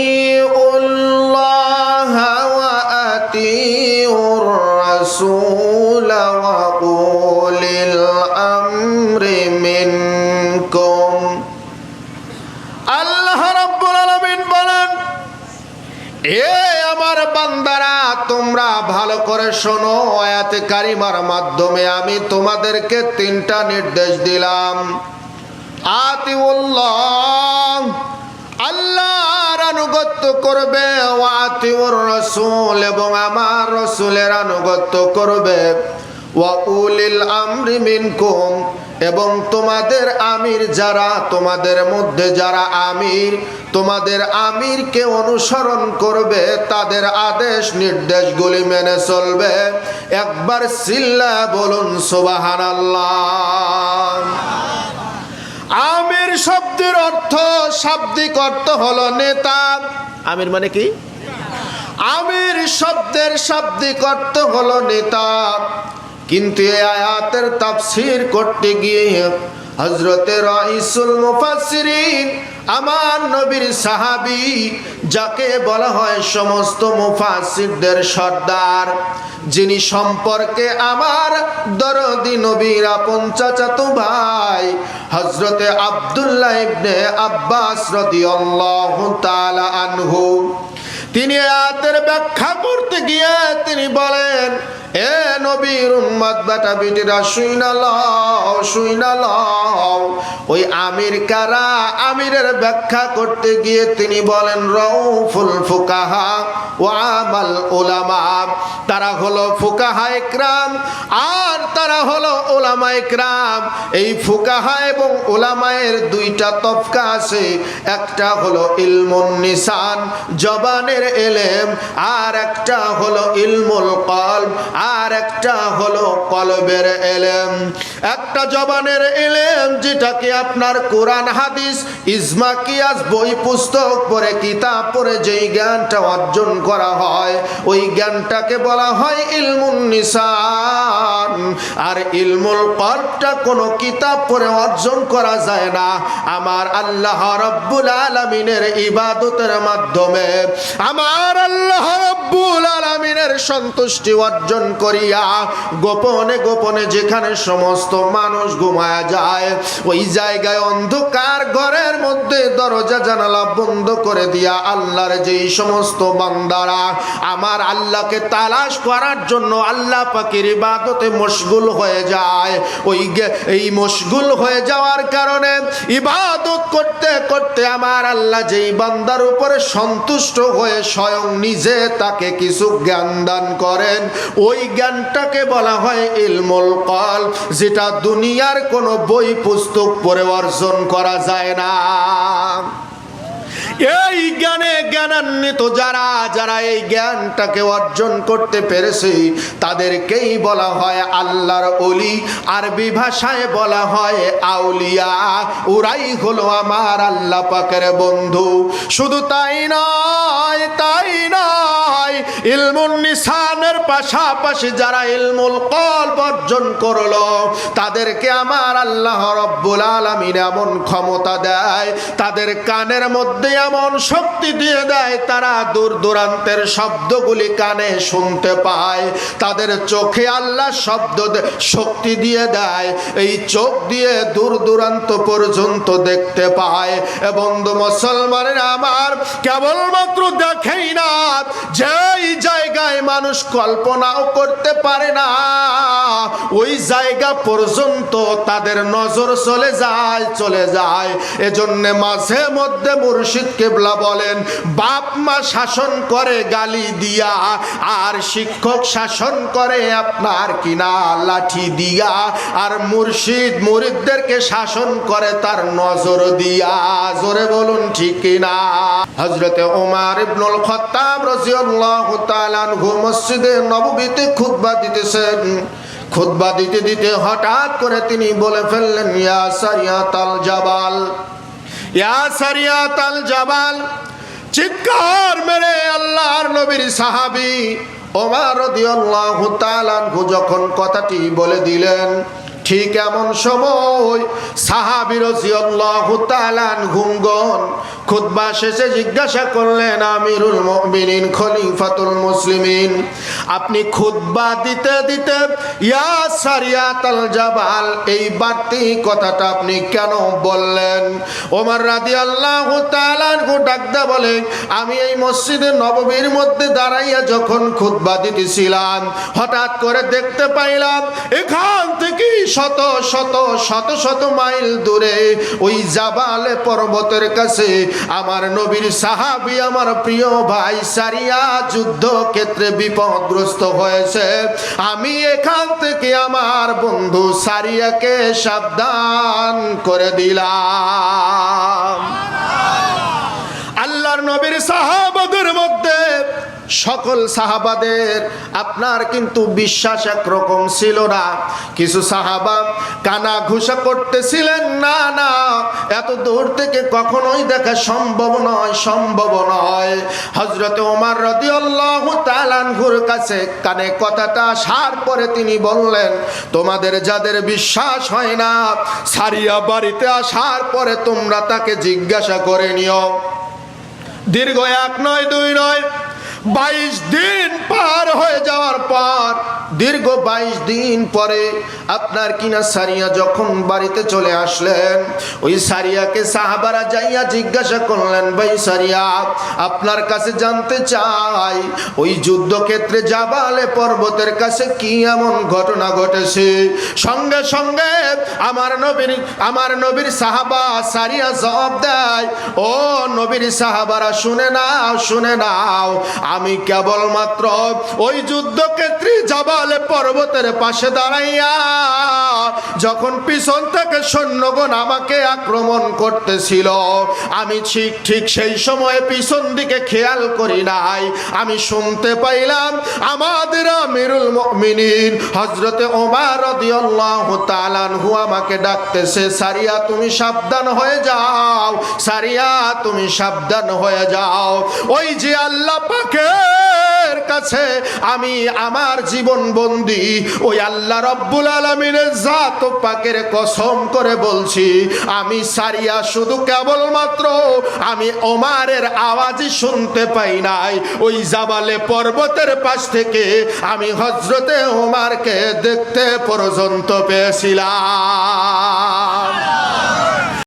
আতিউল্লাহ ওয়া আতিউর রাসূল ওয়া উলিল আমরি মিনকুম। আল্লাহ রাব্বুল আলামিন বলেন, এ আমার বান্দারা, তোমরা ভালো করে শোনো। আয়াতে কারিমার মাধ্যমে আমি তোমাদেরকে তিনটা নির্দেশ দিলাম। আতিউল্লাহ, আল্লাহর আনুগত্য করবে, ওয়া আতিউর রাসূল, এবং আমার রাসূলের আনুগত্য করবে, ওয়া উলিল আমরি মিনকুম, এবং তোমাদের আমির যারা, তোমাদের মধ্যে যারা আমির, তোমাদের আমিরকে অনুসরণ করবে, তাদের আদেশ নির্দেশগুলি মেনে চলবে। একবার চিল্লা বলুন সুবহানাল্লাহ। আমির শব্দের অর্থ, শাব্দিক অর্থ হলো নেতা। আমির মানে কি? আমির শব্দের শাব্দিক অর্থ হলো নেতা। কিন্তু এই আয়াতের তাফসীর করতে গিয়ে হযরতে রাইসুল মুফাসসিরিন, আমার নবীর সাহাবী, যাকে বলা হয় সমস্ত মুফাসসিরদের সর্দার, যিনি সম্পর্কে আমার দরদি নবীর আপন চাচাতো ভাই হযরতে আব্দুল্লাহ ইবনে আব্বাস রাদিয়াল্লাহু তাআলা আনহু, তিনি আয়াতের ব্যাখ্যা করতে গিয়ে তিনি বলেন, এ নবীর উম্মত বেটা বেটিরা, শুইনা লও, ওই আমির কারা? আমিরের ব্যাখ্যা করতে গিয়ে তিনি বলেন, রাউফুল ফুকাহা ওয়া আমাল উলামা, তারা হলো ফুকাহা ইকরাম আর তারা হলো উলামা ইকরাম। এই ফুকাহা এবং উলামায়ের দুইটা তফকা আছে, একটা হলো ইলমুন নিসান, জবানের ইলম, আর একটা হলো ইলমুল কলব, আর একটা হলো কলবের ইলম। একটা জবানের ইলম, যেটাকে আপনার কোরআন হাদিস ইজমা কিয়াস বই পুস্তক পড়ে কিতাব পড়ে যেই জ্ঞানটা অর্জন করা হয়, ওই জ্ঞানটাকে বলা হয় ইলমুন নিসান। আর ইলমুল কলবটা কোনো কিতাব পড়ে অর্জন করা যায় না। আমার আল্লাহ রাব্বুল আলামিনের ইবাদতের মাধ্যমে, আমার আল্লাহ রাব্বুল আলামিনের সন্তুষ্টি অর্জন করিয়া গোপনে গোপনে যেখানে সমস্ত মানুষ ঘুমায়া যায়, ওই জায়গায় অন্ধকার ঘরের মধ্যে দরজা জানালা বন্ধ করে দিয়া আল্লাহর যেই সমস্ত বান্দারা আমার আল্লাহকে তালাশ করার জন্য আল্লাহ পাকের ইবাদতে মশগুল হয়ে যায়, এই মশগুল হয়ে যাওয়ার কারণে ইবাদত করতে করতে আমার আল্লাহ যেই বান্দার উপরে সন্তুষ্ট হয়ে স্বয়ং নিজে তাকে কিছু জ্ঞান দান করেন, ওই জ্ঞানটাকে বলা হয় ইলমুল কলব, যেটা দুনিয়ার কোনো বই পুস্তক পড়ে অর্জন করা যায় না। এই জ্ঞানে জ্ঞানান্বিত যারা যারা এই জ্ঞানটাকে অর্জন করতে পেরেছে, তাদেরকেই বলা হয় আল্লাহর ওলি, আরবি ভাষায় বলা হয় আউলিয়া। ওরাই হলো আমার আল্লাহ পাকের বন্ধু। শুধু তাই নয়, ইলমুন নিসানের পাশাপাশি যারা ইলমুল কলব অর্জন করলো, তাদেরকে আমার আল্লাহ রাব্বুল আলামিন এমন ক্ষমতা দেয়, তাদের কানের মধ্যে এমন শক্তি দিয়ে দেয়, তারা দূর দূরান্তের শব্দগুলি কানে শুনতে পায়। তাদের চোখে আল্লাহ শক্তি দিয়ে দেয়, এই চোখ দিয়ে দূর দূরান্ত পর্যন্ত দেখতে পায়। বন্ধু মুসলমানের আমার, কেবলমাত্র দেখেই না, যেই জায়গায় মানুষ কল্পনাও করতে পারে না, ওই জায়গা পর্যন্ত তাদের নজর চলে যায়। এজন্য মাঝে মধ্যে মুর্শিদ কেবলা বলেন, বাপ মা শাসন করে গালি দিয়া, আর শিক্ষক শাসন করে আপনার কিনা লাঠি দিয়া, আর মুর্শিদ মুরিদদেরকে শাসন করে তার নজর দিয়া। জোরে বলুন ঠিক কিনা? হযরতে ওমর ইবনুল খাত্তাব রাদিয়াল্লাহু তাআলা আনহু মসজিদে নববীতে খুতবা দিতেছেন। খুতবা দিতে দিতে হঠাৎ করে তিনি বলে ফেললেন, ইয়া সারিয়াতাল জাবাল, ইয়া সারিয়াতাল জাবাল। চিৎকার মেরে আল্লাহর নবীর সাহাবী ওমর রাদিয়াল্লাহু তাআলা আনহু যখন কথাটি বলে দিলেন, ঠিক এমন সময় সাহাবী রাদিয়াল্লাহু তাআলা আনহুগণ খুতবা শেষে জিজ্ঞাসা করলেন, আমিরুল মুমিনিন খলিফাতুল মুসলিমিন, আপনি খুতবা দিতে দিতে ইয়া সারিয়াতাল জাবাল এই বাড়তি কথাটা আপনি কেন বললেন? ওমর রাদিয়াল্লাহু তাআলা আনহু ডাকদা বলে, আমি এই মসজিদে নববীর মধ্যে দাঁড়াইয়া যখন খুতবা দিতেছিলাম, হঠাৎ করে দেখতে পাইলাম এখান থেকে শত শত শত শত মাইল দূরে ওই জাবালে পর্বতের কাছে আমার নবীর সাহাবী, আমার প্রিয় ভাই সারিয়া যুদ্ধ ক্ষেত্রে বিপদগ্রস্ত হয়েছে। আমি এখান থেকে আমার বন্ধু সারিয়াকে সাবধান করে দিলাম। আল্লাহর নবীর সাহাবাদের মধ্যে সকল সাহাবাদের আপনার কিন্তু বিশ্বাস একরকম ছিল না। কিছু সাহাবা কানা ঘুষা করতেছিলেন, না না এত দূর থেকে কখনোই দেখা সম্ভব নয়, সম্ভব নয়। হযরত ওমর রাদিয়াল্লাহু তাআলা আনহুর কাছে কানে কথাটা আসার পরে তিনি বললেন, তোমাদের যাদের বিশ্বাস হয় না, সারিয়া বাড়িতে আসার পরে তোমরা তাকে জিজ্ঞাসা করে নিও। দীর্ঘ 1 নয় 2 নয় 22 দিন পার হয়ে যাওয়ার পর, দীর্ঘ 22 দিন পরে আপনার কিনা সারিয়া যখন বাড়িতে চলে আসলেন, ওই সারিয়াকে সাহাবারা যাইয়া জিজ্ঞাসা করলেন, ভাই সারিয়া আপনার কাছে জানতে চাই ওই যুদ্ধক্ষেত্রে জাবালে পর্বতের কাছে কি এমন ঘটনা ঘটেছে? সঙ্গে সঙ্গে আমার নবীর সাহাবা সারিয়া জবাব দেয়, ও নবীর সাহাবারা শুনে নাও, শুনে নাও, আমি কেবলমাত্র ওই যুদ্ধক্ষেত্রে জাবালে পর্বতের পাশে দাঁড়াইয়া যখন পিছন থেকে সৈন্যগণ আমাকে আক্রমণ করতেছিল, আমি ঠিক সেই সময়ে পিছন দিকে খেয়াল করি নাই। আমি শুনতে পাইলাম আমাদের আমিরুল মুমিনিন হযরতে ওমর রাদিয়াল্লাহু তাআলা আনহু আমাকে ডাকতেছে, সারিয়া তুমি সাবধান হয়ে যাও, সারিয়া তুমি সাবধান হয়ে যাও। ওই যে আল্লাহ পাকের কাছে আমি আমার জীবন বন্দি, ওই আল্লাহ রব্বুল আলামিনের জাত পাকের কসম করে বলছি, আমি সারিয়া শুধু কেবলমাত্র আমি ওমরের আওয়াজই শুনতে পাই নাই, ওই জাবালে পর্বতের পাশ থেকে আমি হযরতে ওমরকে দেখতে পর্যন্ত পেয়েছিলাম।